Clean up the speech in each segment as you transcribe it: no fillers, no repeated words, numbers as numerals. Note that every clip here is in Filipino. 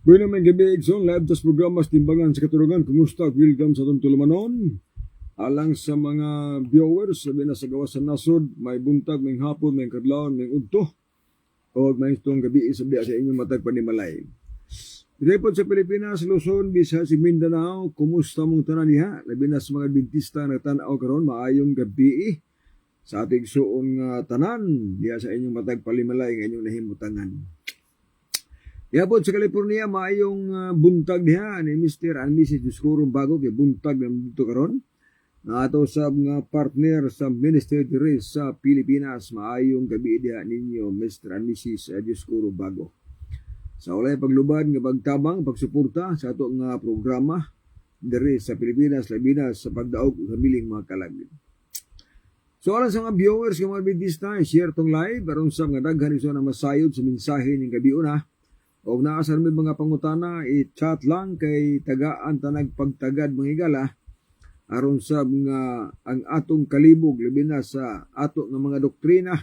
Bueno, may gabi, Igson, live tas programa sa Timbangan sa Katurugan. Kumusta? Welcome sa itong tulumanon. Alang sa mga viewers, sabi na sa gawas sa nasod, may buntag, may hapon, may kadlawon, may udto. O may itong gabi, sabi sa inyong matag panimalay. Report sa Pilipinas, Luzon, Visayas, Mindanao, kumusta mong tanan niya? Labi na sa mga Adventista na tanaw karon, maayong gabi sa ating suon nga tanan, diya sa inyong matag palimalay, ng inyong nahimutangan. Yabot sa California, maayong buntag niya ni Mr. and Mrs. Discuro Bago, kay buntag na dito karon. Ato sa mga partner sa Ministry diri sa Pilipinas, maayong gabi diha ninyo Mr. and Mrs. Discuro Bago. Sa ulay paglubad nga pagtabang, pagsuporta sa ato nga programa diri sa Pilipinas, labi na sa pagdaog sa miling mga kalag. So alam sa mga viewers nga mga Adventista, share tong live aron sa mga daghan iso na masayod sa mensahe ning gabi una. O naasar may mga pangutana, i-chat lang kay tagaan tanag pagtagad mga higala aron sa mga ang atong kalibog labi na sa ato ng mga doktrina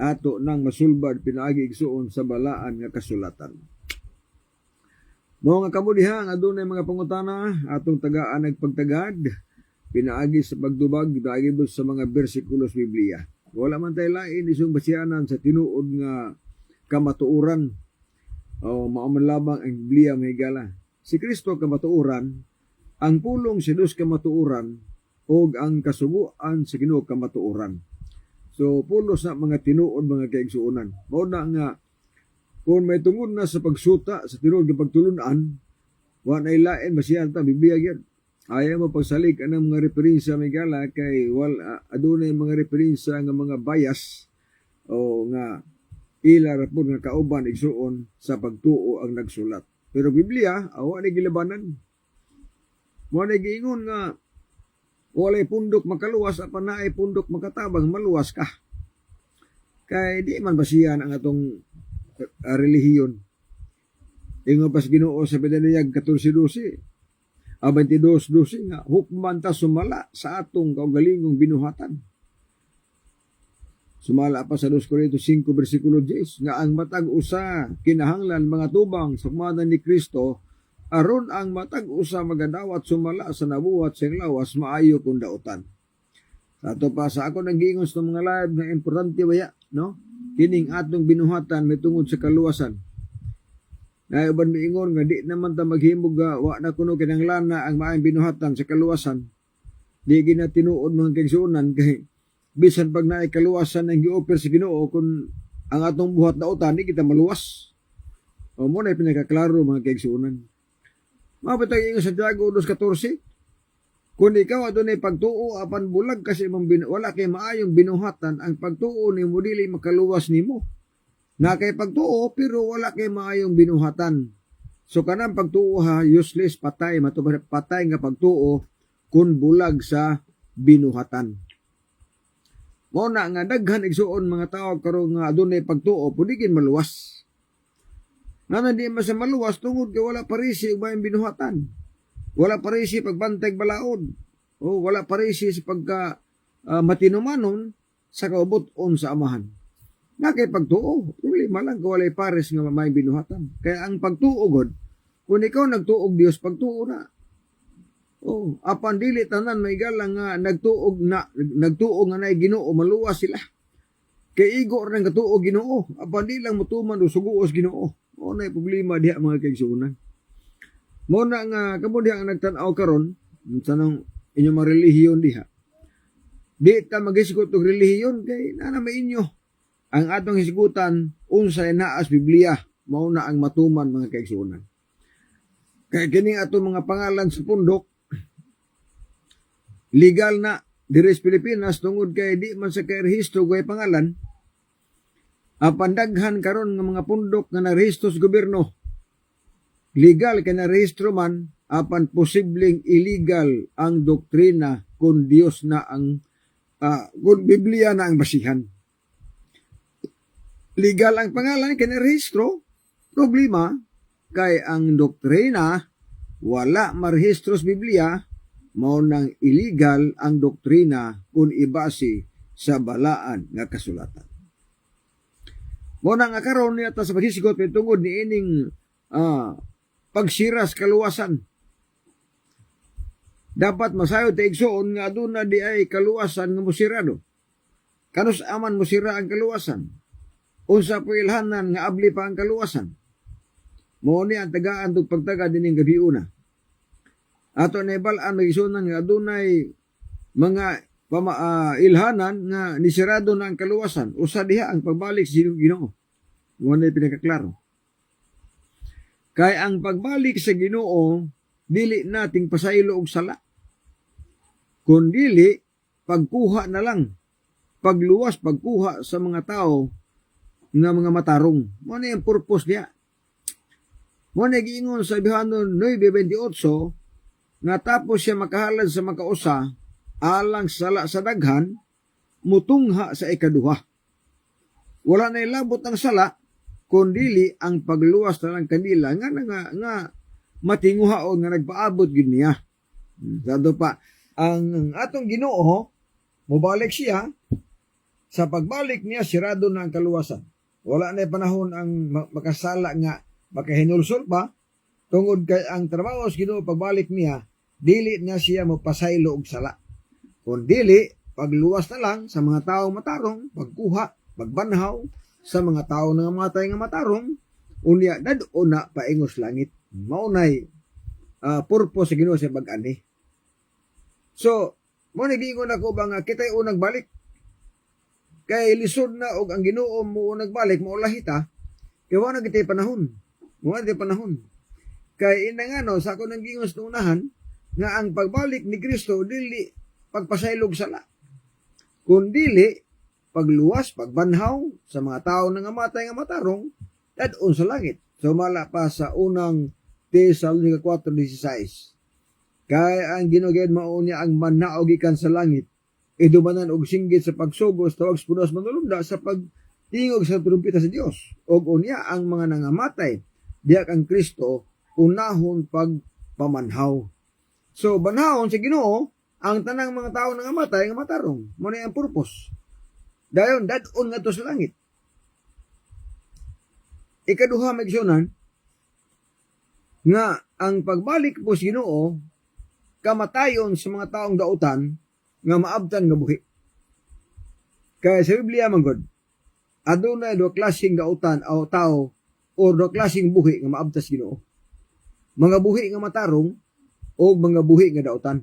ato nang masulbad pinaagi igsuon sa balaan nga kasulatan. Mga kamudiha nga adunay mga pangutana atong tagaan nagpagtagad pinaagi sa pagdubag pinaagi sa mga bersikulos Biblia. Wala man tay lain isong basianan sa tinuod nga kamatuoran o maamanlabang ang Biblia mahigala. Si Kristo kamatuoran, ang pulong si Dios kamatuoran, o ang kasubuan sa Ginoo kamatuoran. So, pulos na mga tinuod mga kaigsuonan. Mao na nga, kung may tungod na sa pagsuta, sa tinuod ng pagtulunan, wala ay lain, masiyan ta, Biblia yan. Ayaw mo pagsalig ang mga referensya mahigala kay adunay mga referensya ng mga bias o nga ila rapod nga kauban igsuon sa pagtuo ang nagsulat. Pero Biblia, awa ni gilabanan. Mo ni giingon nga walay pundok makaluwas apan naay pundok makatabang maluwas ka. Kay di man basiyan ang atong relihiyon. Ingon pas Ginoo sa Pinaniyag 14:12. 22:12 nga hukman ta sumala sa atong kaugalingong binuhatan. Sumala pa sa 2 Corintios 5 versikulo 10 nga ang matag usa kinahanglan mga tubang sa pamanan ni Kristo aron ang matag usa magadawat sumala sa nabuhat sing lawas maayo kung dautan. Ato pa sa ako nag-iingon sa mga live nga importante baya, no? Kining atong binuhatan may tungod sa kaluwasan. Na uban miingon nga di naman ta maghimog wa na kuno kinahanglan na ang maayong binuhatan sa kaluwasan. Di gina tinuod mga kaigsuonan kay bisan pag naay kaluwasan ang gi-offer sa Ginoo kung ang atong buhat na utan di kita maluwas. O mo na pinakaklaro mga kaigsuonan. Mabitag ingon sa Santiago 2:14. Kung ikaw adunay pagtuo apan bulag kasi wala kay maayong binuhatan, ang pagtuo nimo dili makaluwas nimo. Na kay pagtuo pero wala kay maayong binuhatan. So kanang pagtuo ha useless patay patay nga pagtuo kung bulag sa binuhatan. Mao na nga daghan igsuon mga tao karon nga adunay pagtuo pudigin maluwas. Nga di man sa maluwas tungod kay wala parisi ug maayong binuhatan. Wala parisi pagbantay balaod. O wala parisi sa pagka matinumanon sa kaubuton sa amahan. Na kay pagtuo, problema lang kung walay pares nga maayong binuhatan. Kaya ang pagtuo god, kung ikaw nagtuog Dios pagtuo na. Oh, apan dili tanan may galang nga nagtuog nga nay Ginoo maluwas sila. Kay igo ra nga tuog Ginoo, apan di lang mutuman o suguos Ginoo. O nay problema diha mga kaigsuonan. Mo na nga kamo diha ang nagtan-aw karon tanong inyong mga relihiyon diha. Di ta magisgot og relihiyon kay nana mainyo. Ang atong hisgutan unsay naas Biblia, mao na ang matuman mga kaigsuonan. Kay kining atong mga pangalan sa pundok legal na diri sa Pilipinas tungod kay di man sa kairehistro kay pangalan. Apan daghan karon nga mga pundok nga narehistro sa gobyerno. Legal kay narehistro man apan posibleng illegal ang doktrina kung Dios na ang kung Biblia na ang basihan. Legal ang pangalan kay narehistro, problema kay ang doktrina wala marehistro sa Biblia. Mao nang illegal ang doktrina kung ibase sa balaan nga kasulatan. Mao na nga karon niya ta sa paghisigot tungod ni ining pagsiras kaluwasan. Dapat masayo ta igsoon nga aduna di ay kaluwasan nga musirado. Kanus aman musira ang kaluwasan. Unsa po ilhanan nga abli pa ang kaluwasan. Mao ni ang tagaan tug pagtaga dining gabi una. Ato na ibalaan magisunan nga adunay mga ilhanan nga nisirado na ang kaluwasan. Usa diha ang pagbalik sa Ginoo. Mao ni pinakaklaro. Kay ang pagbalik sa Ginoo dili nating pasaylo og sala. Kundili pagkuha na lang, pagluwas, pagkuha sa mga tao nga mga matarong. Mo na yung purpose niya. Mo na giingon sa Bihano 9:28 nga tapos siya makahalad sa makausa alang sala sa daghan mutungha sa ikaduha. Wala na ilabot ang sala kundili ang pagluwas na lang kanila nga matinguha o nga nagpaabot gid niya. Sado pa ang atong Ginoo mobalik siya sa pagbalik niya sirado na ang kaluwasan. Wala na panahon ang makasala nga makahinulsol pa tungod kay ang trabaho sa Ginoo pagbalik niya dili na siya mapasaylo og sala. Kung dili pagluwas na lang sa mga taong matarong, pagkuha, pagbanhaw sa mga tao nga matay nga matarong unya dadto na paingos langit. Maunay purpose sa Ginoo sa bag-ani. So, mo nagingon ako ba nga kita'y unang balik. Kay lisod na og ang Ginoo mo nagbalik maulahita, kay wala na kita'y panahon. Wala na panahon. Kay inangano sa ako nang gingon sa unahan nga ang pagbalik ni Kristo dili pagpasaylog sala. Kun dili pagluwas, pagbanhaw sa mga tao nga matay nga matarong dadon sa langit. So mala pa sa unang Tesalonica 4:16. Kay ang ginugid mao niya ang mannaog gikan sa langit, idumanan og singgit sa pagsugos tawag sa punos manulunda sa pagtingog sa trumpeta sa Dios. Og unya ang mga nangamatay diha ang Kristo unahon pagpamanhaw. So banhawon sa Ginoo ang tanang mga tawo nangamatay nga matarong. Mo ni ang purpose. Dayon dadon ngadto sa langit. Ikaduha magsunan nga ang pagbalik po sa Ginoo kamatayon sa mga taong dautan nga maabtan nga buhi. Kaya sa Biblia manggod, adunay do klaseng dautan o tao o do klaseng buhi nga maabtan sa Ginoo. Mga buhi nga matarong o mga buhi nga dautan.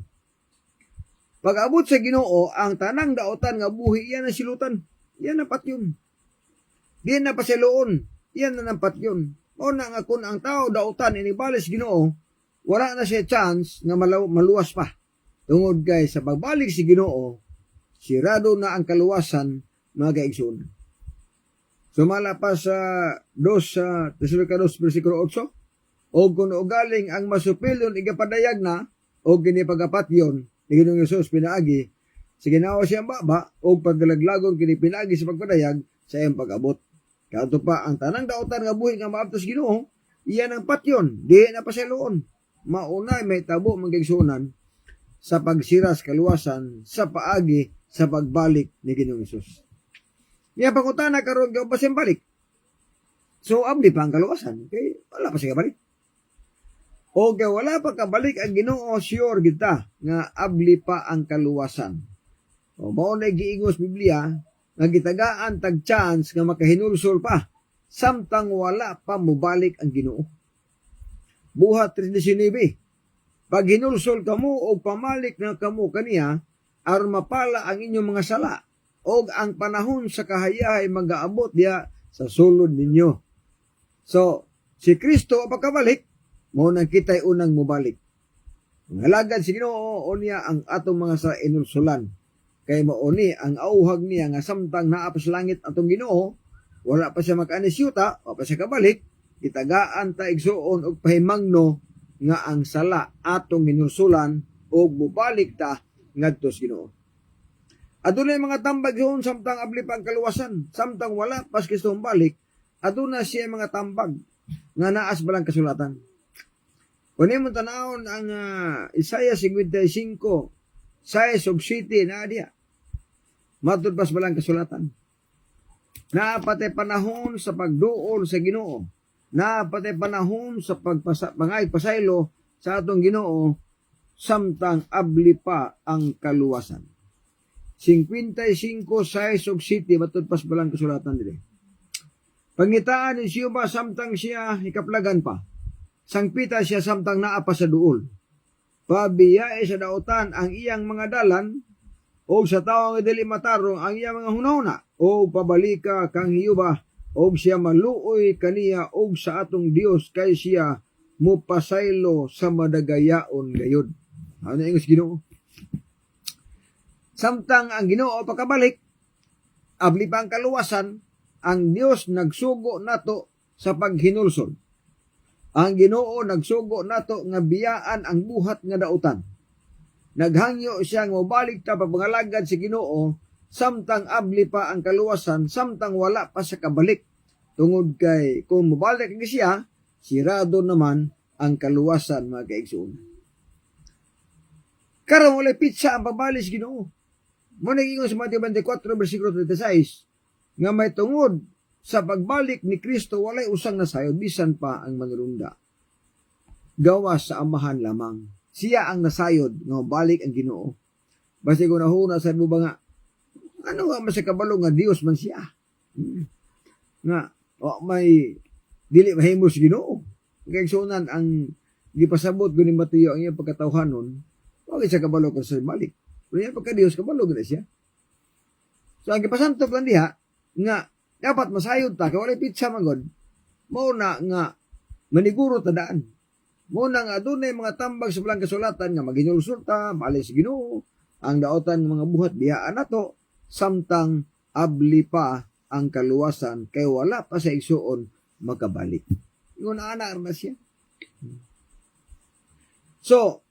Pag-abot sa Ginoo, ang tanang dautan nga buhi yan ang silutan. Yan ang patyon. Diyan na pasiloon. Yan na ang patyon. O na nga kung ang tao dautan inibalis Ginoo, wala na siya chance nga maluwas pa. Tungod kay sa pagbalik si Ginoo, sirado na ang kaluwasan mga kaigsoon. Sumala pa sa 2 Tesalonica 2:8, o kung ugaling ang masupilon igapadayag na, o ginipagapatyon ni Ginoong Hesus pinaagi, sa ginawa siyang baba, o pagdalaglagon kinipinaagi sa pagpadayag sa iyang pag-abot. Kato pa, ang tanang dautan nga buhi nga maabtos Ginoo, iyan ang patyon, di na pasiloon. Maunay may tabo magigsunan sa pagsiras kaluwasan sa paagi sa pagbalik ni Ginoong Hesus. Niya pangutana karon gyud pa siyang balik. So abdi pa ang kaluwasan kay wala pa siya balik. O kay wala pa kabalik ang Ginoo, sure kita nga abli pa ang kaluwasan. O mao na giingos Biblia nga gitagaan tag chance nga makahinulsol pa samtang wala pa mobalik ang Ginoo. Buhat 3:19. Pag hinulsol kamo o pamalik na kamo kaniya, aron mapala ang inyong mga sala, o ang panahon sa kahayahay mag-aabot diya sa sulod ninyo. So, si Kristo pagkabalik, mo nang kita'y unang mubalik. Ngalagad si Ginoo o niya ang atong mga sa inulsulan. Kay mauni ang auhag niya nga samtang naa pa sa langit atong Ginoo, wala pa siya makanisyuta, o pa siya kabalik, itagaan ta igsuon og pahimangno nga ang sala atong ginulsulan og mubalik ta ngadto sa Ginoo. Adunay mga tambag yun samtang abli pa ang kaluwasan, samtang wala pas Kristo balik, aduna siya mga tambag nga naas balang kasulatan. Kunin mo tanawon ang Isaiah 55, 6-7 na diya. Matud pas balang kasulatan. Naapatay panahon sa pagduol sa Ginoo. na pati panahon sa pangay pasaylo sa atong Ginoo samtang abli pa ang kaluwasan. 55 size of city matud pas balang kasulatan dili. Pangitaan ni siya ba samtang siya hikaplagan pa. Sangpita siya samtang naa pa sa duol. Pabiyae sa dautan ang iyang mga dalan o sa tao nga dili matarong ang iyang mga hunahuna o pabalika kang hiyuba o siya maluoy kaniya o sa atong Dios kay siya mupasaylo sa madagayaon gayud. Ano ingos Ginoo? Samtang ang Ginoo pagkabalik, abli pa ang kaluwasan, ang Dios nagsugo nato sa paghinulsol. Ang Ginoo nagsugo nato nga biyaan ang buhat nga dautan. Naghangyo siya nga mobalik ta papangalagad si Ginoo samtang abli pa ang kaluwasan, samtang wala pa sa kabalik. Tungod kay kung mobalik ni siya, sirado naman ang kaluwasan mga kaigsuon. Karon wala pitsa ang pabalis Ginoo. Mo nag-ingon sa Mateo 24 bersikulo 36 nga may tungod sa pagbalik ni Kristo walay usang nasayod bisan pa ang mangrunda. Gawas sa amahan lamang. Siya ang nasayod nga balik ang Ginoo. Basta ko nahuna sa mo ba nga ano nga sa kabalo nga Dios man siya. Nga may dili mahimos Ginoo. Kay sunan ang gipasabot ko ni Mateo ang iyang pagkatawhanon, wag sa kabalo ko sa balik. Pero pagka Dios kabalo gid siya. So ang gipasantok lang diha nga dapat masayod ta kay walay pitsa man god. Mao na nga maniguro ta daan. Mao na nga adunay mga tambag sa balang kasulatan nga maginyulsol ta, maalis Ginoo, ang daotan ng mga buhat biyaan nato samtang abli pa ang kaluwasan kay wala pa sa igsuon makabalik. Ingon ana na siya. So,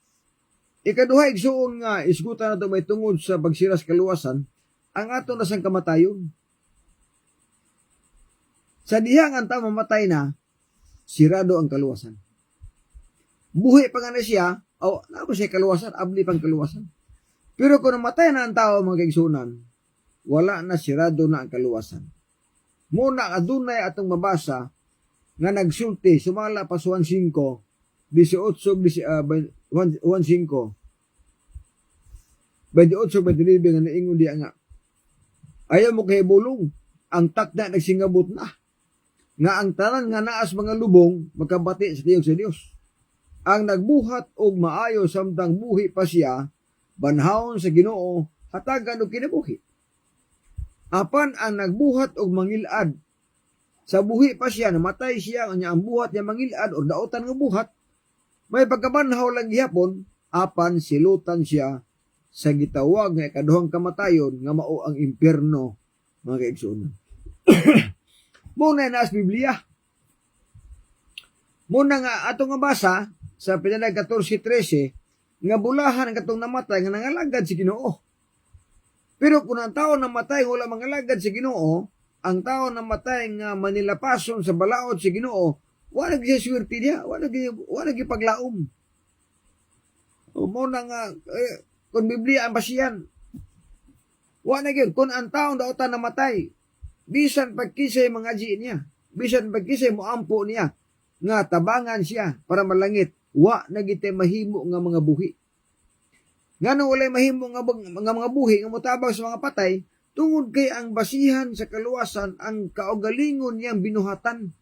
ikaduha igsuon nga isgutan nato may tungod sa pagsiras kaluwasan ang ato na sang kamatayon. Sa dihang ang tao mamatay na, sirado ang kaluwasan. Buhi pa nga na siya, ako siya kaluwasan, abli pang kaluwasan. Pero kung namatay na ang tao mga kaigsunan, wala na sirado na ang kaluwasan. Muna adunay atong mabasa nga nagsulti, sumala pa sa 1.5, 1.5, 28, 29 nga naingon diya nga, ayaw mo kay bulong, ang takda nagsingabot na, nga ang tanan nga naas mga lubong, magkabati sa tiyog sa Dios. Ang nagbuhat og maayo samtang buhi pa siya, banhawon sa Ginoo, hatagan og kinabuhi. Apan ang nagbuhat og mangilad, sa buhi pa siya, namatay siya, ang buhat niya mangilad, o daotan ng buhat, may pagkabanhaw lang gihapon, apan silutan siya sa gitawag nga ikaduhang kamatayon nga mao ang impierno mga kaigsuonan. Muna na sa Biblia. Muna nga atong nga basa sa Pinanay 14:13 nga bulahan ang katong namatay nga nangalagad si Ginoo. Pero kung ang tao namatay wala mangalagad si Ginoo, ang tao namatay nga manilapason sa balaod si Ginoo, wala gyud siya swerte diha, wala gyud paglaom. O muna nga kung Biblia ang basihan, wala gyud kung ang taong daotan namatay, bisan pagkisay mga ji niya, bisan pagkisay moampo niya, nga tabangan siya para malangit, wa na gite mahimo nga mga buhi. Ngano walay mahimo nga mga buhi nga motabang sa mga patay, tungod kay ang basihan sa kaluwasan ang kaugalingon niyang binuhatan.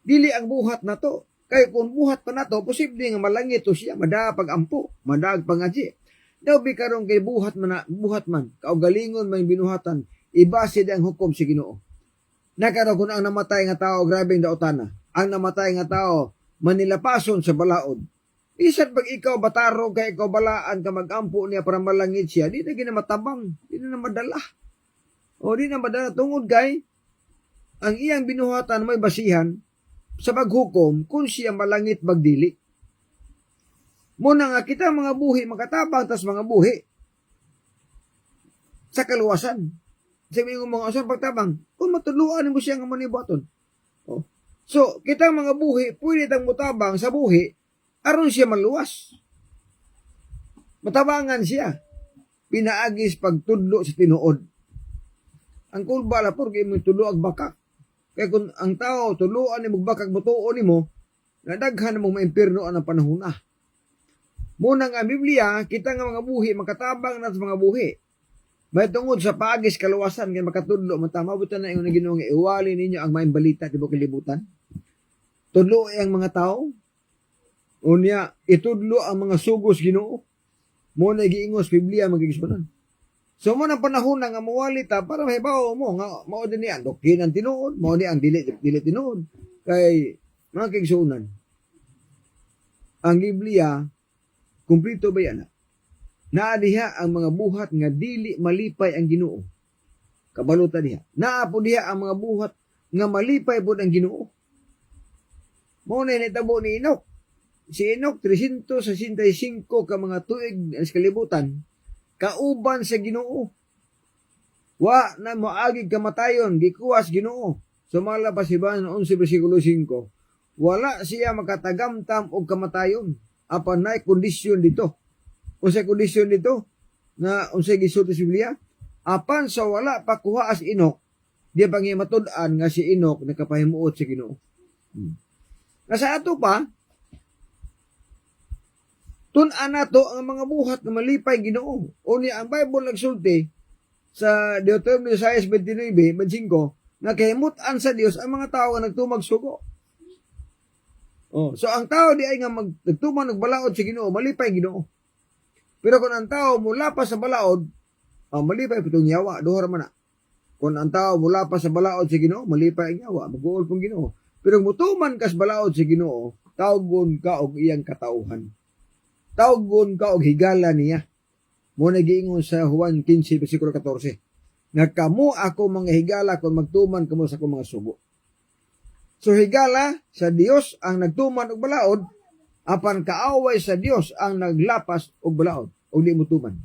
Dili ang buhat na to. Kay kung buhat pa na to, posible nga malangit to siya, madapag ampo, madag pangaji. Daw bi karon kay buhat man, kaugalingon man binuhatan, ibase ang hukom si Ginoo. Nakaro kun ang namatay nga tao grabeng daotana, ang namatay nga tao manilapason sa balaod. Bisan pag ikaw bataro kay ikaw balaan ka magampo niya para malangit siya, di na ginamatabang, di na madala. O di na madala tungod kay ang iyang binuhatan may basihan sa paghukom kung siya malangit magdili. Muna nga kita mga buhi makatabang tas mga buhi sa kaluwasan. Sabi mo mga asang pagtabang, kung matuluan mo siya nga manibuaton. Oh. So, kita mga buhi, pwede tang mutabang sa buhi, aron siya maluwas. Matabangan siya. Pinaagis pagtudlo sa tinuod. Ang kulbala po, kaya mo tudlo ag bakak. Kaya kung ang tao tuluan ni magbakag butuon nimo, nadaghan mo maimpirno ang panahon na. Muna nga Biblia, kita nga mga buhi, makatabang na sa mga buhi. May tungod sa paagis kaluwasan, kaya makatudlo, matamabutan na yung Ginoong iwali ninyo ang maing balita, tibo kalibutan. Tudlo ang mga tao, unya, itudlo ang mga sugos Ginoo. Muna giingos, Biblia, magigisbanan. So mo ng panahon nga mawalita para mahibaw mo nga mao din niya doktrinan tinuod, mao ni ang dili tinuod kay mga kaigsuonan. Ang Biblia kumplito ba yan? Naa diha ang mga buhat nga dili malipay ang Ginoo. Kabalutan diha. Naa po diha ang mga buhat nga malipay pud ang Ginoo. Mao ni nitabo ni Enoch. Si Enoch 365 ka mga tuig sa kalibutan. Kauban sa Ginoo. Wa na moagig kamatayon, gikuwas Ginoo. Sumala pa si Ban 11 bersikulo 5. Wala siya makatagamtam og kamatayon. Apan nay kondisyon dito. Unsay kondisyon dito? Na unsay gisulti sa Biblia? Apan sa wala pa kuha as Enoch, di pangi matud-an nga si Enoch nakapahimuot sa Ginoo. Nasa ato pa, tun-an nato ang mga buhat na malipay Ginoo. Unya ang Bible nagsulti sa Deuteronomy 6:29-5 na kahimutan sa Dios ang mga tao nga nagtumag sugo. So ang tao di ay nga nagtuman nagbalaod sa Ginoo, malipay Ginoo. Pero kung ang tao mula pa sa balaod, malipay pitong yawa, duhar man na. Kung ang tao mula pa sa balaod sa Ginoo, malipay ang yawa, mag-uol pong Ginoo. Pero mutuman kas balaod sa Ginoo, tawgon ka og iyang katauhan. Tawgon ka og higala niya. Muna giingon sa Juan 15, versikulo 14. Nga kamo ako mga higala kung magtuman kamo sa akong mga sugo. So higala sa Dios ang nagtuman og balaod, apan kaaway sa Dios ang naglapas og balaod og di mutuman.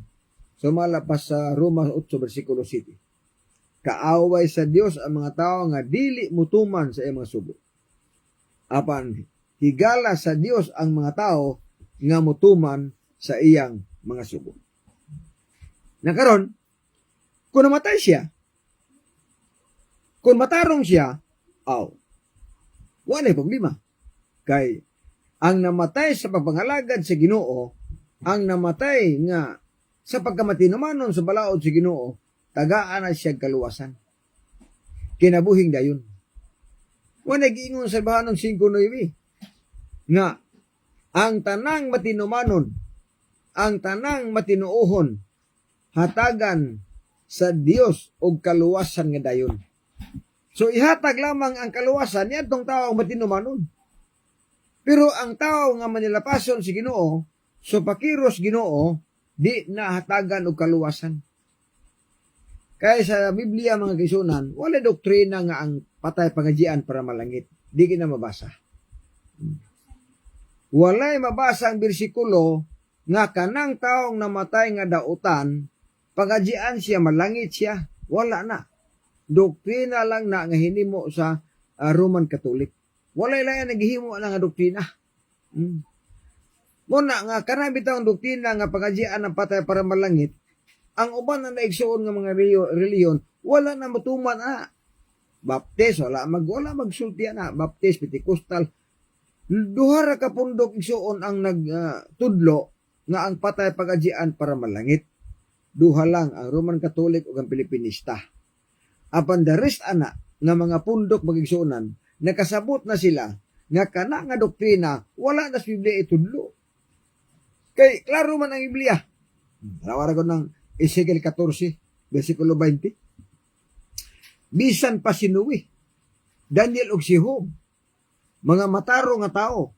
So malapas sa Roma 8, versikulo 7. Kaaway sa Dios ang mga tao nga dili mutuman sa iyang mga sugo. Apan higala sa Dios ang mga tao nga mutuman sa iyang mga sugo. Nakaron, kung namatay siya, kung matarong siya, wala problema. Kay, ang namatay sa pagpangalagad sa Ginoo, ang namatay nga sa pagkamatinumanon sa balaod sa Ginoo, tagaan na siya kaluwasan. Kinabuhing dayon. Wala giingon sa Bahanong 5:9 nga, ang tanang matinumanon, ang tanang matinuohon, hatagan sa Dios og kaluwasan nga dayon. So ihatag lamang ang kaluwasan niya itong tao ang matinumanon. Pero ang tao nga manilapason si Ginoo, so pakiros Ginoo, di na hatagan og kaluwasan. Kaya sa Biblia mga kaisunan, wala doktrina nga ang patay pangajian para malangit. Di kita mabasa. Walay mabasa ang bersikulo nga kanang taong namatay nga dautan, pangajian siya, malangit siya. Wala na. Doktrina lang na nga hinimo sa Roman Catholic. Walay lang naghihimo na nga doktrina. Muna nga kanang bitaw ang doktrina nga pangajian ng patay para malangit, ang uban na naigsuon nga mga reliyon, wala na matuman na. Baptist, wala magsulti na. Baptist, Pentecostal. Duha ra ka pundok igsuon ang nagtudlo nga ang patay pagajian para malangit. Duha lang ang Roman Catholic ug ang Pilipinista. Apan the rest ana nga mga pundok magigsuonan, nakasabot na sila nga kana nga doktrina wala na sa Biblia itudlo. Kay klaro man ang Biblia. Rawara ko ng Ezekiel 14, versikulo 20. Bisan pa sinuwi, Daniel ug si Job, mga mataro nga tao,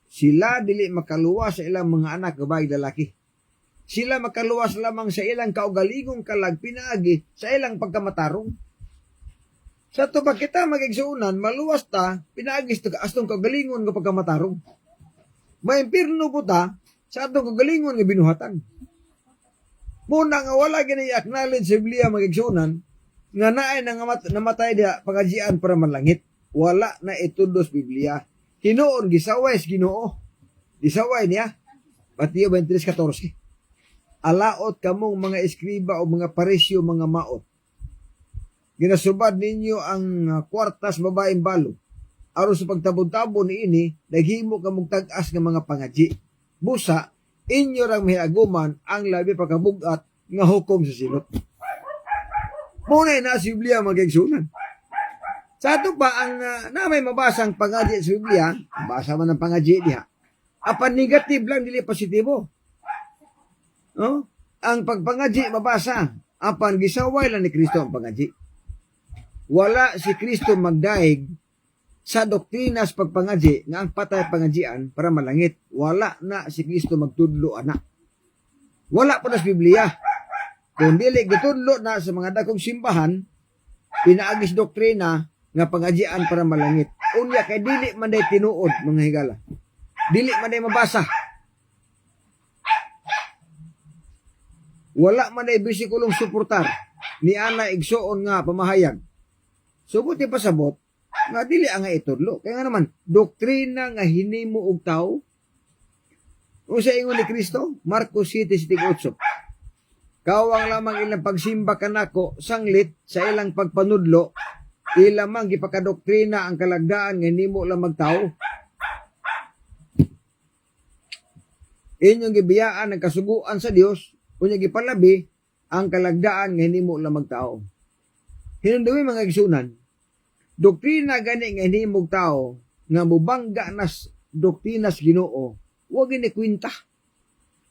sila dili makaluwas sa ilang mga anak babae lalaki. Sila makaluwas lamang sa ilang kaugalingong kalag pinaagi sa ilang pagkamatarong. Sa to pag kita magigsuunan, maluwas ta, pinaagis ta astong kaugalingon nga pagkamatarong. Maimpirno po ta sa atong kaugalingon nga binuhatan. Muna nga wala gini acknowledge sa Biblia magigsuunan nga naay namatay dia pagajian para malangit. Wala na itudos Biblia. Hinuon gisaway sa Ginoo. Gisaway niya. Mateo 23:14. Alaot kamong mga eskriba o mga parisyo mga maot. ginasubad ninyo ang kwartas babaeng balo. Aron sa pagtabon-tabon ni ini, naghimo ka mong tag-as nga mga pangadji. Busa, inyo rang mihaguman ang labi pagkabugat nga hukom sa silot. Muna na sa Biblia magigsunan. Sa ato pa, ang na may mabasang pangadji sa Biblia, basa man ang pangadji diha. Apan negative lang, dili positibo. No? Ang pagpangadji mabasa, apan gisaway lang ni Kristo ang pangadji. Wala si Kristo magdaig sa doktrinas pagpangadji nga ang patay pangadjian para malangit. Wala na si Kristo magtudlo ana. Wala pa na sa Biblia. Kung dili gitudlo na sa mga dakong simbahan, pinaagis doktrina nga pangadjian para malangit. Unya kay dili man day tinuod mga higala. Dili man day mabasa. Wala man day bisikulong suportar ni ana igsuon nga pamahayag. So buti pasabot nga dili ang nga itudlo. Kaya nga naman doktrina nga hinimo og tawo. Unsa ingon ni Kristo? Marcos 7:8. Kawang lamang ilang pagsimba kanako sanglit sa ilang pagpanudlo, ilamang gipakadoktrina ang kalagdaan nga hinimo lang magtawo. Inyong gibiyaan ang kasuguan sa Dios, unya gipalabi ang kalagdaan nga hinimo lang magtawo. Hinunduwi mga igsunan, doktrina gani nga hinimo tao nga mubangga nas doktrinas Ginoo, wa gini kwenta.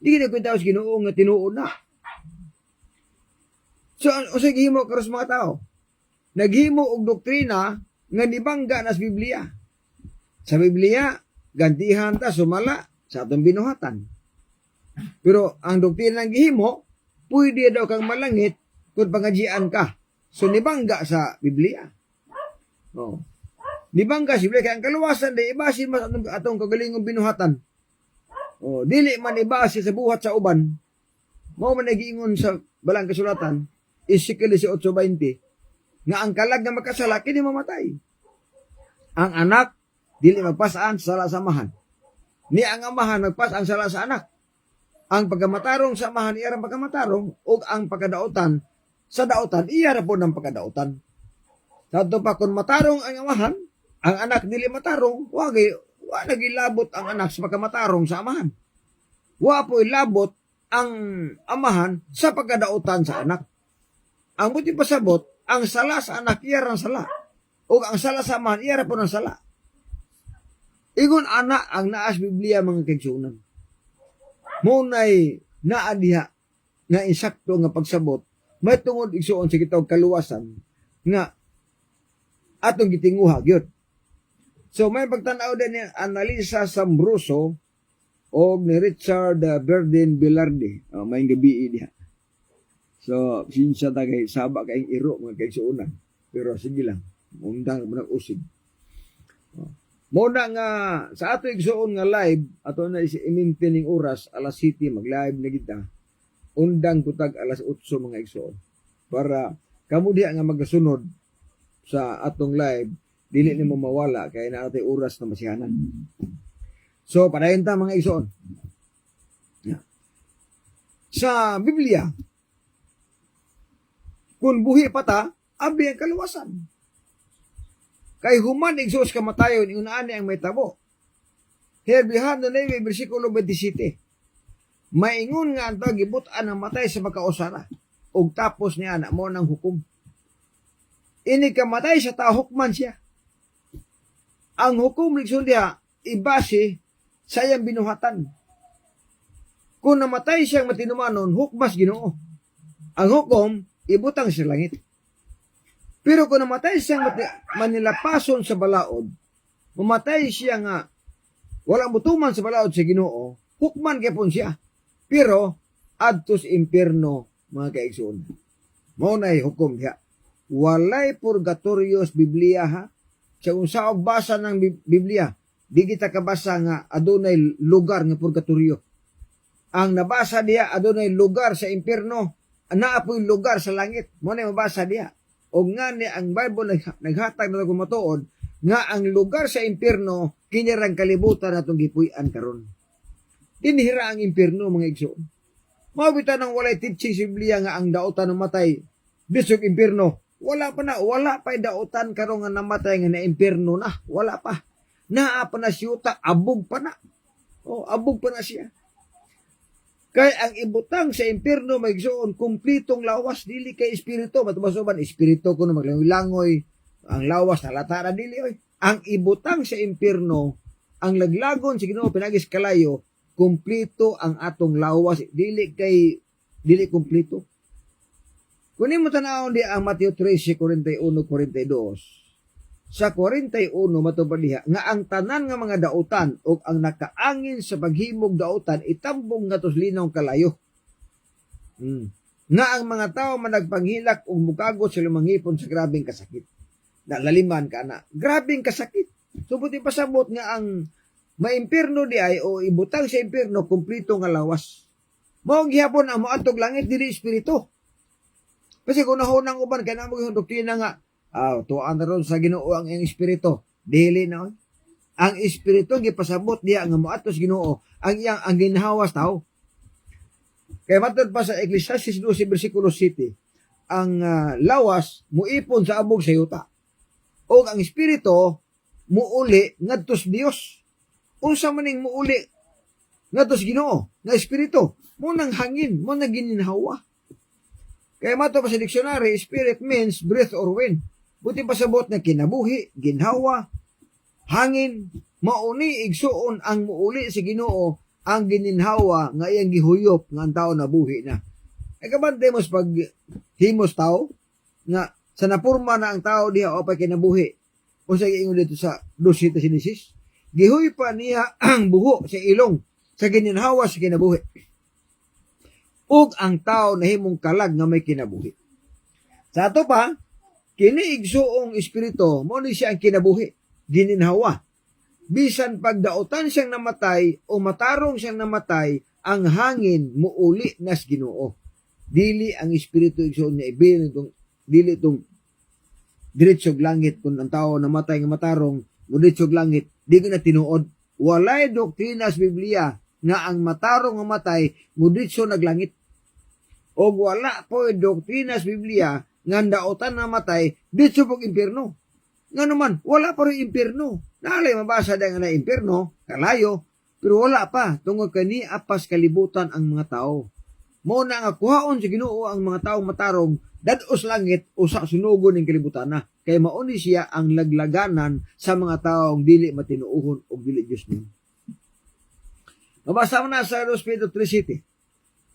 Di gini kwenta sa Ginoo nga tinuod na. So, usay gihimo karos mga tao. Naghimo og doktrina nga nibangga nas Biblia. Sa Biblia, gantihan ta sumala sa atong binuhatan. Pero ang doktrina ng gihimo, pwede daw kang malangit kung pangadjian ka. So, nibangga sa Biblia. Oh. Nibangga sa Biblia. Kaya ang kaluwasan, di ibasi mas atong kagalingong binuhatan. Oh, dili man ibasi sa buhat sa uban. Mao man nagiingon sa balang kasulatan, Ezekiel 18:20, nga ang kalag nga makasala, kini mamatay. Ang anak, dili magpasaan sa sala sa amahan. Ni ang amahan, magpasaan sa sala sa anak. Ang pagkamatarong sa amahan, iyarang pagkamatarong, o ang pagkadautan, sa dautan, iyara po ng pagkadautan. Sa pa, kung matarong ang amahan, ang anak dili matarong, wa nagilabot ang anak sa pagkamatarong sa amahan. Wa po ilabot ang amahan sa pagkadautan sa anak. Ang buti pasabot, ang sala sa anak, iyara ng sala. O ang sala sa amahan, iyara po ng sala. Ingon anak ang naas Biblia mga kaigsunan. Munay naadiha nga insakto nga pagsabot, may tungod igsuon sa kitawag kaluwasan nga atong gitinguha gyud. So may pagtan-aw din ni Analisa Sambruso o ni Richard Berdin Bilardi. May gabi diha. So sinsya ta kay saba kay iro mga kaigsunan. Pero sige lang, undang man usig. Muna nga sa ato igsuon nga live, ato na i-maintaining oras alas 7 mag-live na kita. Undang kutag alas 8 mga igsuon. Para kamo diha nga magasunod sa atong live, dili nimo mawala kay na atay oras na masihanan. So padayon ta mga igsuon. Sa Biblia, kung buhi pa ta, abi ang kaluwasan. Kay human igsuos kamatayon, inunaan ang may tabo. Herbihan na 9, versikulo 27. Maingon nga ang gibutan ang matay sa makausara. Og tapos niya na mo ng hukom. Ini kamatay sa tao, hukman siya. Ang hukom ligsun diha, ibase sa iyang binuhatan. Kung namatay siyang matinumanon, hukmas Ginoo. Ang hukom, ibutang sa langit. Pero kung namatay siyang manilapason sa balaod, mamatay siya nga walang mutuman sa balaod sa Ginoo, hukman kaypon siya. Pero adto sa impierno mga kaigsuon. Mao nay hukom diha. Walay purgatorio sa Biblia ha. Sa unsa og basa ng Biblia, di kita kabasa nga adunay lugar nga purgatorio. Ang nabasa diha adunay lugar sa impierno, naa po'y lugar sa langit. Mo na mabasa diha. O nga ni ang Bible naghatag na kumatuod nga ang lugar sa impierno kinirang kalibutan natong gipuy-an karon. Dinhira ang impierno mga igsoon. Mabita nang walay teaching sa Biblia nga ang dautan ng matay bisog impierno Wala pa dautan karon nga namatay nga na impierno na. Wala pa. Naa pa na siyuta, abog pa na. Abog pa na siya. Kay ang ibutang sa impierno maigsoon kumplitong lawas dili kay espiritu, matubasoban espiritu kuno maglangoy ang lawas na latara dili oy. Ang ibutang sa impierno ang laglagon sa Ginoo pinagis kalayo, kumplito ang atong lawas, dili kumplito. Kunin mo tanawon di ang Mateo 13:41-42. Sa 41 matubad diha nga ang tanan nga mga dautan o ang nakaangin sa paghimog dautan itambong ngatos linong kalayo. Nga ang mga tao managpanghilak o mukagot sa lumangipon sa grabing kasakit. Nalaliman ka na. Grabing kasakit. Subuti pasabot nga ang maimpirno di ay o ibutang sa impirno kumplito nga lawas. Mao gihapon ang moadtog langit dili espiritu. Kasi kung nahunang uban kay namo yung doktrina nga tuan na ron sa Ginoo ang espiritu. Dili na. Ang espiritu gipasabot diya nga moadto sa Ginoo ang ginhawas tao. Kaya matod pa sa Ecclesiastes 12:7, ang lawas muipon sa abog sa yuta. O ang espiritu muuli ngadtos Dios. Unsa man ning muuli ngadtos Ginoo nga espiritu? Mo nang hangin, mo nang gininhawa. Kaya mato pa sa dictionary, spirit means breath or wind. Buti pasabot na kinabuhi, ginhawa, hangin, mauni igsuon ang muuli sa Ginoo ang gininhawa nga iyang gihuyop nga ang tao nabuhi na. Ay kabante mos pag himos tao nga sa napurma na ang tao diha o pa kinabuhi. O sa giingon dito sa 2:16, gihuy pa niya ang buho sa ilong sa gininhawa sa kinabuhi. Ug ang tao nahimong kalag nga may kinabuhi. Sa ato pa, kini igsuong espiritu mo ni siya ang kinabuhi, gininhawa. Bisan pagdautan siyang namatay o matarong siyang namatay, ang hangin muuli nas Ginoo. Dili ang espiritu igsuon niya dili itong diretsog langit kung ang tao namatay nga matarong diretsog langit, di ko na tinuod. Walay doktrina sa Biblia nga ang matarong nga matay mudiretso naglangit. O wala po doktrina sa Biblia nga dautan na matay ditso pog impierno. Nga naman, wala pa rin impierno. Naalay mabasa dahil nga na impierno, kalayo, pero wala pa. Tungod kani apas kalibutan ang mga tao. Mo na nga kuhaon sa Ginoo ang mga taong matarong dados langit usa sunugon ng kalibutan na. Kay mauni siya ang laglaganan sa mga taong dili matinuuhon o dili Diyos niya. Mabasa mo na sa 2 Pedro 3:7.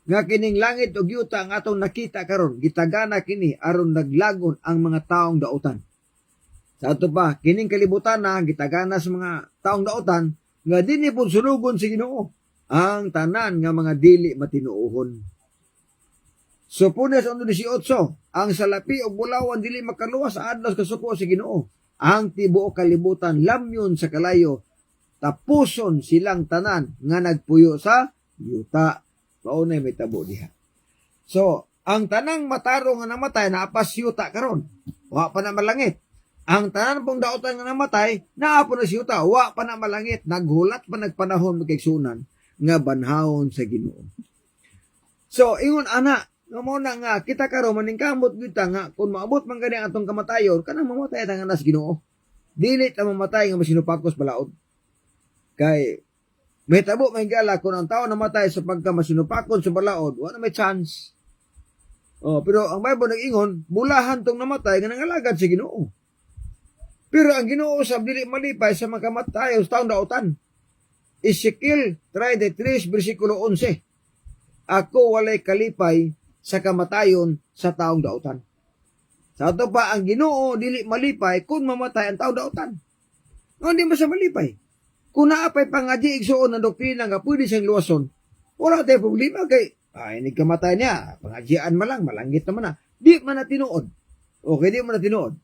Nga kining langit o yuta ang atong nakita karon gitagana kini aron naglagon ang mga taong dautan. Sa ato pa, kining kalibutan na gitagana sa mga taong dautan nga dinhi pud sunugon si Ginoo ang tanan nga mga dili matinuuhon. So Punes 1:18, ang salapi o bulawan dili makaluwas sa adlaw kasuko si Ginoo. Ang tibuok kalibutan lamyon sa kalayo, tapuson silang tanan nga nagpuyo sa yuta. Maunay may tabo diha. So, ang tanang matarong nga namatay naapas yuta karon. Wa pa na malangit. Ang tanan pong dautan nga namatay naapon na yuta, wa pa na malangit. Naghulat pa nagpanahon magkaigsunan nga banhawon sa Ginoo. So, ingon ana, mo na nga kita karon maningkamot kita nga kung maabot man gani atong kamatayon kanang mamatay ta nga nas Ginoo. Dili ta mamatay nga masinupakos balaod. Kay may tabo may gala kung ang tao namatay sa pagkamasinupakon sa balaod, wala may chance. Pero ang Bible nag-ingon, bulahan tong namatay nga nangalagad si Ginoo. Pero ang Ginoo usab dili malipay sa mga kamatayon sa taong dautan. Ezekiel 33:11. Ako walay kalipay sa kamatayon sa taong dautan. Sa ato pa ang Ginoo dili malipay kung mamatay ang taong dautan. Hindi ba sa malipay? Kung naapay pangadya igsuon ng doktrina nga pwede siyang luwason, wala tayong problema kay hindi kamatay niya, pangadyaan man lang, malangit naman na. Di man na tinuod. Okay, di man na tinuod.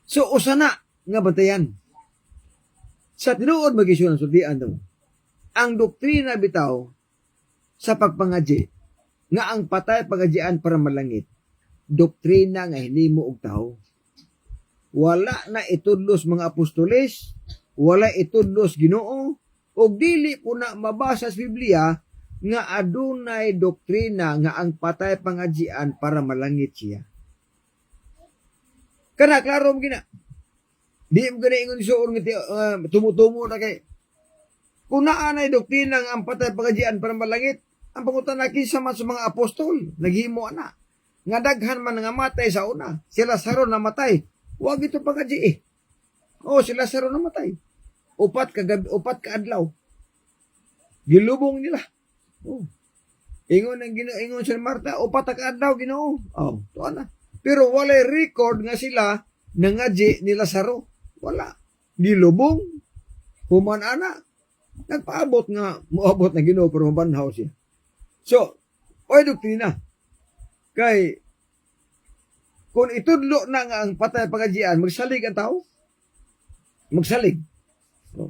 So, usana nga bantayan. Sa tinuod mag-isyon ang sultian mo. Ang doktrina bitaw sa pagpangadya nga ang patay pangadyaan para malangit, doktrina nga hinimo og tao. Wala na itudlos mga apostoles, wala itudlos Ginoo, o dili po na mabasa sa Biblia nga adunay doktrina nga ang patay pangadyian para malangit siya. Kana, klaro mo gina. Di mo gina ingon suon nga tumutumo na kay. Kung naanay doktrina nga ang patay pagajian para malangit, ang pangutan na kinsa man sa mga apostol, naghimo na. Nga daghan man nga matay sa una. Sila Lazaro namatay. Huwag ito pagaji eh. Oh, si Lazaro namatay. Upat ka adlaw. Gilubong nila. Oh. Ingon si Marta, upat ka adlaw Ginoo. Oh, tuwa na. Pero walay record nga sila nangaji ni Lazaro. Wala. Gilubong. Human ana. Nagpaabot nga, moabot na Ginoo pero mabanhaw siya. So, oy doktrina. Kay, kung itudlo na nga ang patay pagajian, magsalig ang tao? Magsalig. So,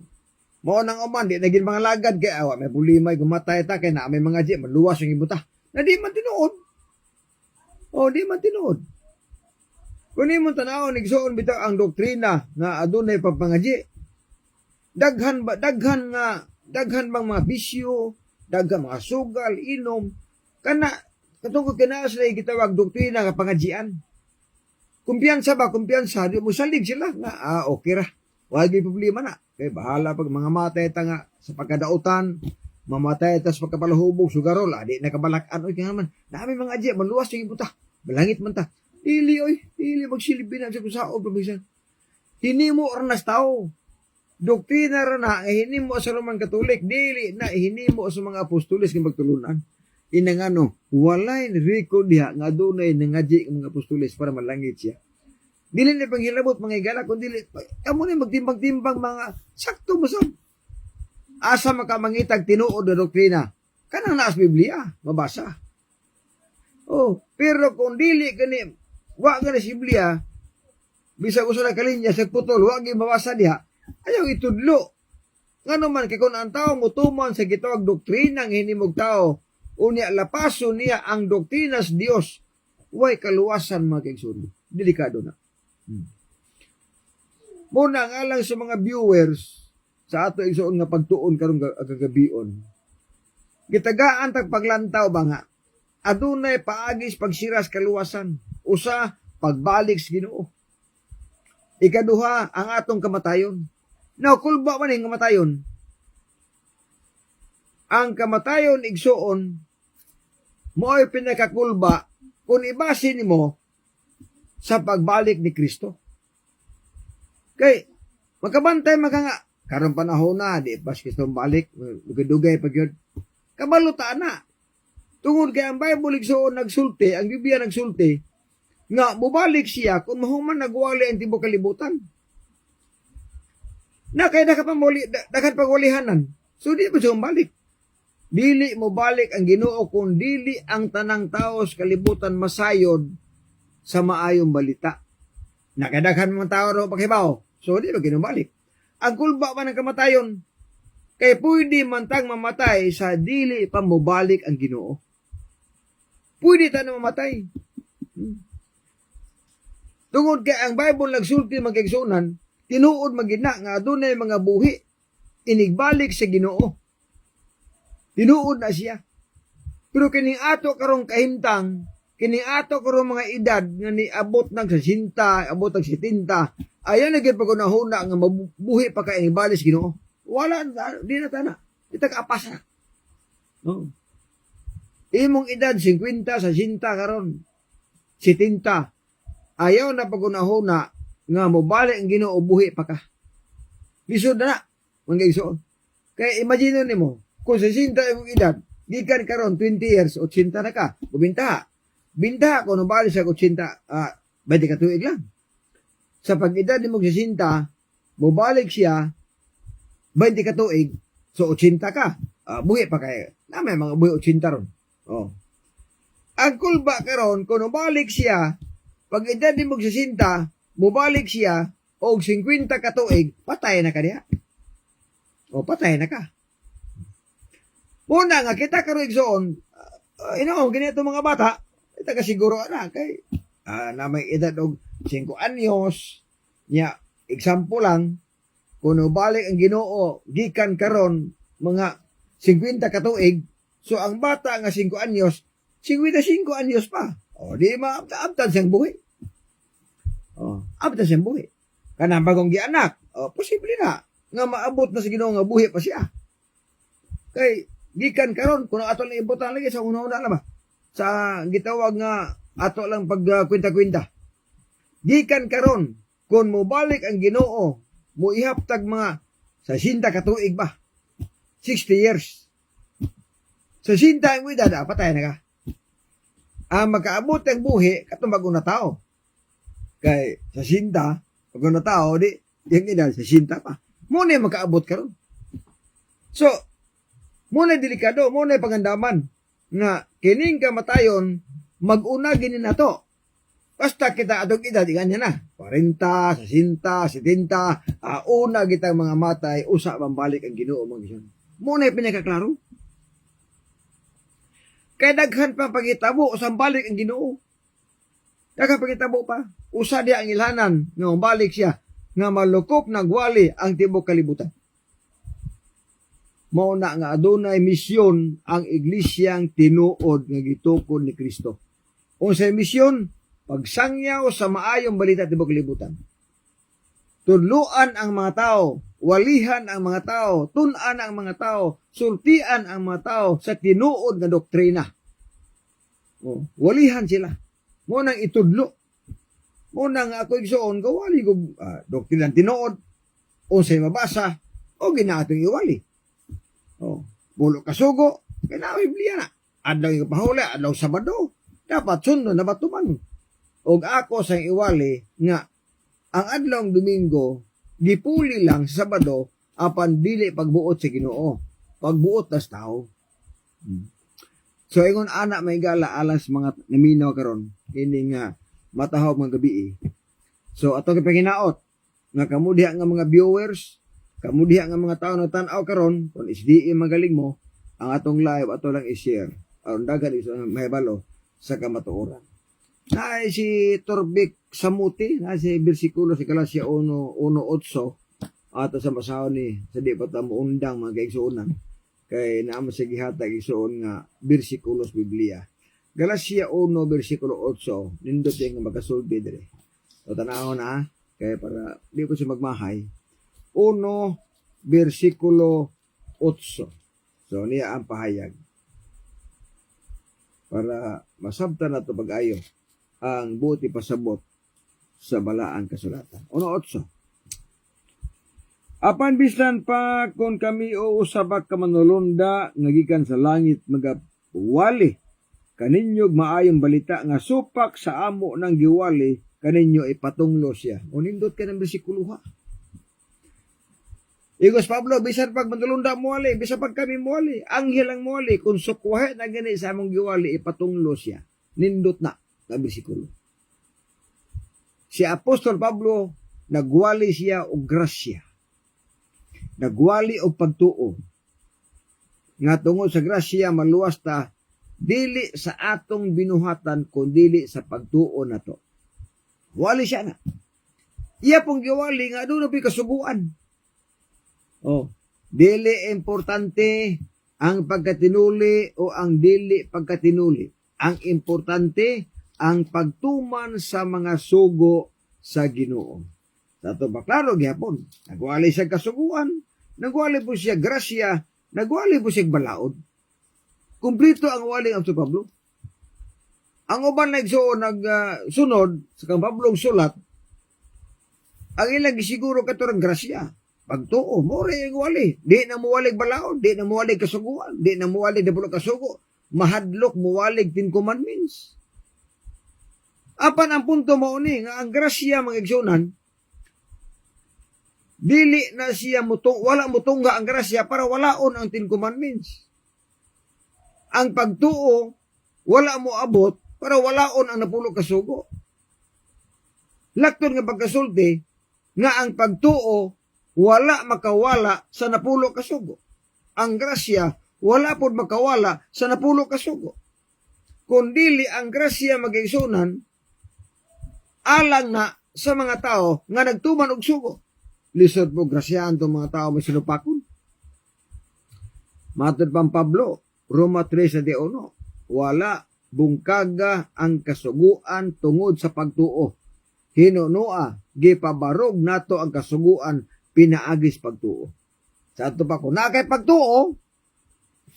mao nang uman, di naging mga lagad kay awa, may bulimay, gumatay ta, kay na may mga ji, maluwas yung ibuta. Na di man tinuod. O, di man tinuod. Kung di mo tanaw, nigsuon bitaw ang doktrina na adunay pagpangaji, daghan bang mga bisyo, daghan mga sugal, inom, katungkol kina sila gitawag doktrina nga pangajian. Kumpiyansa, di mo salig sila nga, okay ra. Wag may problema na. Kaya bahala pag mga matay ta nga sa pagkadautan, mamatay ta sa pagkapalahubog, sugarol, di nakabalakan, oy, kaya naman, dami mga adya, maluwas yung ibuta, malangit man ta. Dili magsilbi na sa kusaob, pamisan. Hinimo ornas tao. Doktrina ra na, hinimo sa Roman Katolik, dili na, hinimo sa mga apostoles kung magtulunan. Inangano, walay record diha nga adunay nangaji ang mga apostoles para malangit siya. Dili na panghilabot mga igala kun dili amo ni magtimbang-timbang mga sakto mo sad. Asa makamangitag tinuod na doktrina. Kanang naa sa Biblia, mabasa. Oh, pero kung dili kani wa nga sa Biblia, bisag usa na kalinya sa putol, wa gyud mabasa diha. Ayaw itudlo. Ngano man kay kun ang tawo mutuman sa gitawag doktrina ng hinimog tao, unya lapaso niya ang doktrina sa Dios, way kaluwasan mga kaigsoon. Delikado na. Muna nga lang sa mga viewers sa ato igsoon nga pagtuon karong gagabion. Gitagaan tag paglantaw ba nga? Adunay paagis pagsiras kaluwasan, usa pagbalik sa Ginoo. Ikaduha ang atong kamatayon. Now, kulba man ang kamatayon. Ang kamatayon igsoon mo'y pinakakulba kung ibase nimo sa pagbalik ni Kristo. Kay, magkabantay nga, karong panahon na, di pas Kristo balik, dugay pag yun. Kabalutaan na. Tungod kay ang Bible igsoon nagsulti, ang Biblia nagsulti, nga mubalik siya kung mahuman nagwali ang tibok kalibutan. Na kaya dakan pagwalihanan. So di pa siya balik. Dili mo balik ang Ginoo kung dili ang tanang tao sa kalibutan masayod sa maayong balita. Nakadaghan mga tao ro paghibaw. So di ba ginubalik. Ang kulba man ng kamatayon, kay pwede man tang mamatay sa dili pa mobalik ang Ginoo. Pwede ta na mamatay. Tungod kay ang Bible nagsulti magigsunan, tinuod magina nga adunay mga buhi inigbalik sa Ginoo. Tinuod na siya. Pero kining ato karong kahimtang, kining ato karong mga edad nga ni abot ng 60, abot ng 70, ayan na gyud pagunahuna nga mabuhi pa kay inigbalik sa Ginoo. Wala di na tana. Itag apas na. No. Imong edad 50 sa 60 karon. 70. Ayaw na pagunahuna nga mobalik ang Ginoo buhi pa ka. Lisod na mga igsoon. Kaya imagine nimo, kung 60 imong edad, gikan karon 20 years, 80 na ka, bubintaha. Bintaha kung nabalik sa 80, 20 ka tuig lang. Sa pag-edad nimo 60, mobalik siya 20 ka tuig, so 80 ka. Buhi pa kay. Na may mga buhi 80 ron. Oh. Ang kulba karon kung nabalik siya, pag edad nimo 60, mubalik siya og 50 ka tuig, patay na ka diha. O patay na ka. Muna nga kita karon igsoon, ganito mga bata, ita ka siguro na kay na may edad og 5 anyos, nya example lang, kung balik ang Ginoo gikan karon mga 50 ka tuig, so ang bata nga 5 anyos, 55 anyos pa. O di maabtan siyang buhi. Oh. abot na siyang buhi. Kanang bagong gianak, posible na nga maabot na sa Ginoo nga buhi pa siya. Kay gikan karon kuno ato lang ibutan lagi sa una-una na ba? Sa gitawag nga ato lang pagkwenta-kwenta. Gikan karon kun mobalik ang Ginoo, mo ihaptag mga sa 60 ka tuig ba? 60 years. Sa 60 ang edad, patay na ka. Ang makaabot ang buhi katong bagong na tao. Kay sa 60, bagong na tao di yung edad sa 60 pa. Muna makaabot karon. So, muna delikado, muna pagandaman nga kining kamatayon mag-una gini nato. Basta kita adog edad ganyan na. 40, 60, 70, una kitang mga matay usa balik ang Ginoo mga gisyon. Muna pinakaklaro. Kay daghan pa pagitabo sa balik ang Ginoo. Daghan pagitabo pa. Usa di ang ilhanan nga balik siya nga malukop nagwali ang tibok kalibutan. Mao na nga adunay misyon ang iglesyang tinuod nga gitukod ni Kristo. Unsay misyon? Pagsangyaw sa maayong balita tibok kalibutan. Tudluan ang mga tao, walihan ang mga tao, tun-an ang mga tao, sultian ang mga tao sa tinuod nga doktrina. Walihan sila. Mo nang itudlo. Mo nang ako igsoon gawali ko doktrina tinuod, unsay mabasa o ginatong iwali. Bulo kasugo, kailangan Biblia na. Adlaw yung pahuli, adlaw Sabado. Dapat sundo na batuman. Og ako sa iwali nga ang adlawng Domingo gipuli lang sa Sabado apan dili pagbuot sa Ginoo. Pagbuot tas tao. So ingon ana may gala alas mga naminaw karon ini nga matahog mga gabi. So ato gipanginaot nga kamo diha nga mga viewers, kamo diha nga mga tawo na tan-aw karon kun SDE magaling mo ang atong live ato lang i-share aron dagan iso mahibalo sa kamatuoran. Na si Torbik Samuti, na si bersikulo sa Galacia 1:8 ato sa masaw ni sa di pa ta muundang mga kaigsuonan kay naamo sa gihatag igsuon nga bersikulos Biblia. Galacia 1:8 nindot yung magasulbi dire. So tanaw na kay para di ko siya magmahay. 1:8. So niya ang pahayag. Para masabtan nato pag-ayo ang buti pasabot sa balaang kasulatan. 1:8. Apan bislan pa kung kami o usabak ka manulunda nga gikan sa langit magawali kaninyog maayong balita nga supak sa amo ng giwali kaninyo ipatunglo siya. Unindot ka ng bersikulo ha. Igos Pablo, bisan pag manulunda muwali, bisan pag kami muwali, anghel ang muwali, kung sukwahe na gani sa among giwali ipatunglo siya. Nindot na bersikulo. Si Apostol Pablo nagwali siya og grasya. Nagwali og pagtuo. Nga tungod sa grasya maluwas ta dili sa atong binuhatan kundi sa pagtuo nato. Wali siya na. Iya pong giwali nga doon na kasuguan. Dili importante ang pagkatinuli o ang dili pagkatinuli. Ang importante ang pagtuman sa mga sugo sa Ginoo. Sa ito ba klaro gihapon? Nagwali siya kasuguan, nagwali po siya grasya, nagwali po siya balaod. Kumplito ang wali ng Apostol Pablo. Ang uban nagsunod sa kang Pablong sulat, ang ilang gisiguro katurang grasya. Pagtuo, more ang wali. Di na muwalig balaod, di na muwalig kasuguan, di na muwalig na pulo kasugo. Mahadlok muwalig 10 commandments. Apan ang punto mo ni nga ang grasya mga igsunan, dili na siya wala mutungga ang grasya para walaon ang 10 commandments. Ang pagtuo wala mo abot para walaon ang napulo kasugo. Lakton nga pagkasulti nga ang pagtuo wala makawala sa napulo kasugo. Ang grasya wala pod makawala sa napulo kasugo. Kundili ang grasya mag-igsunan alang na sa mga tao nga nagtuman og sugo. Lisod po grasyahan itong mga tao may sinupakon. Matod pang Pablo, Roma 3:1, wala bungkaga ang kasuguan tungod sa pagtuo. hinunoa, gipabarog nato ang kasuguan, pinaagis pagtuo. Sa ato pa ko, na kay pagtuo,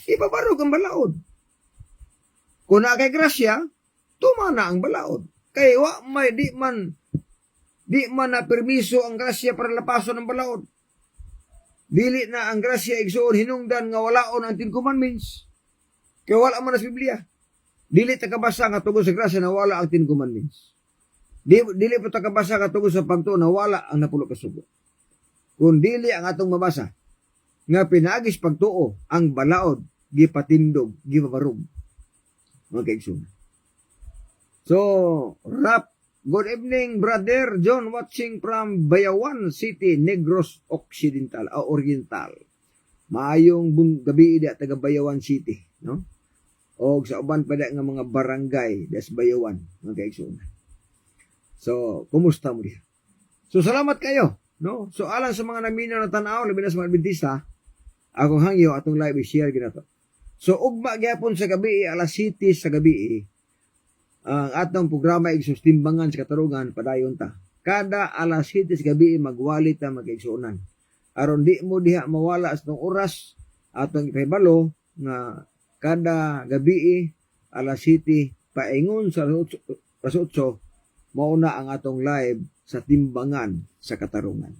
ipabarog ang balaod. Kung na kay grasya, tumana ang balaod. Kay wa may di man na permiso ang grasya para lapason ang balaod. Dili na ang grasya igsuon hinungdan nga walaon ang 10 commandments. Kaya wala man sa Biblia. Dili ta kabasa nga tungod sa grasya na wala ang 10 commandments. Dili pa ta kabasa nga tungod sa pagtuo na wala ang 10 kasugo. Kung dili ang atong mabasa nga pinaagis pagtuo ang balaod, gipatindog, gipabarog. Mga kaigsoon. So, rap. Good evening, Brother John, watching from Bayawan City, Negros Occidental, Oriental. Maayong gabi di taga Bayawan City, no? O sa uban pa nga mga barangay des Bayawan, mga kaigsoon. So, kumusta mo diha? So, salamat kayo, no? So, alang sa mga naminaw na tanaw, labi na sa mga Adventista, akong hangyo atong live i-share ginato. So, ugma gyapon sa gabi, alas 7 sa gabi, ang atong programa igsus timbangan sa katarungan padayon ta. Kada alas 7 sa gabi magwali ta magigsuonan. Aron di mo diha mawala sa tong oras atong ipahibalo nga kada gabi alas 7 paingon sa 8 mauna ang atong live sa timbangan sa katarungan.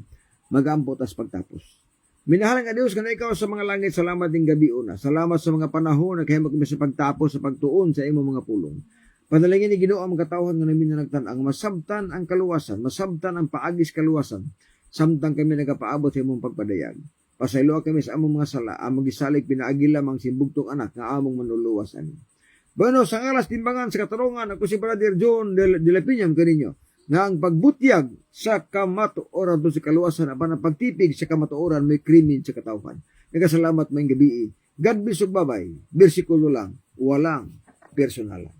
Magampo tas pagtapos. Minahalang ka Diyos, kana ikaw sa mga langit, salamat din gabi una. Salamat sa mga panahon na kahimag kami sa pagtapos, sa pagtuon sa imo mga pulong. Panalangin ni Ginoo ang katawhan nga namin na nagtanang, masabtan ang kaluwasan, masabtan ang paagis kaluwasan, samtang kami nagapaabot sa imong pagpadayag. Pasayloa kami sa among mga sala, among gisalig pinaagi lamang simbugtong anak nga among manuluwas ani. Bueno, sa alas timbangan sa katarungan, ako si Brother John de la Piñam kaninyo, nga ang pagbutyag sa kamatuoran doon sa kaluwasan, apan ang pagtipig sa kamatuoran may krimen sa katawhan. Nagkasalamat may gabi. God bless ug babay. Bersikulo lang, walang personalan.